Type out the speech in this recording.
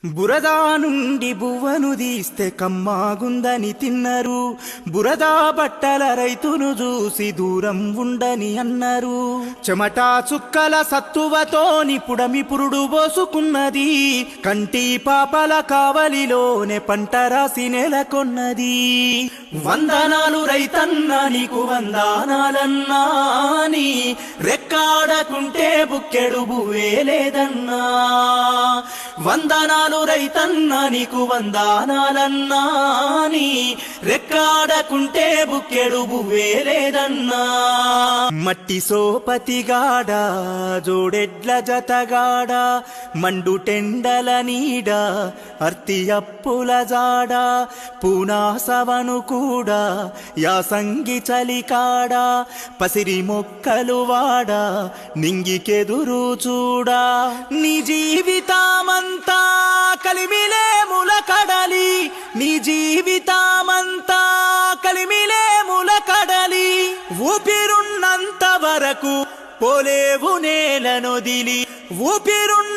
బురదా నుండి బువ్వను తీస్తే కమ్మాగుందని తిన్నరు. బురదా బట్టల రైతును చూసి దూరం ఉండని అన్నారు. చెమటా చుక్కల సత్తువతోని పుడమి పురుడు పోసుకున్నది. కంటి పాపల కావలిలోనే పంట రాసి నెలకొన్నది. వందనాలు రైతన్నా నీకు వందనాలన్నా, నీ రెక్కాడకుంటే బుక్కెడు బువ్వే లేదన్నా. వందనాలు రైతన్నా నీకు వందనాలన్నా, నీ రెక్కాడకుంటే బుక్కెడు బువ్వే లేదన్నా. మట్టి సోపతిగాడ జోడెడ్ల జతగాడ, మండు టెండల నీడ అర్తి అప్పుల జాడ, పూనాసవను కూడా యాసంగి చలికాడ, పసిరి మొక్కలు వాడ నింగికెదురు చూడా. నీ జీవితమంతా కలిమిలే ములకడలి, నీ జీవితమంతా కలిమిలే ములకడలి. ఊపిరున్నంత వరకు పోలేవు నేలనొదిలి, ఊపిరున్న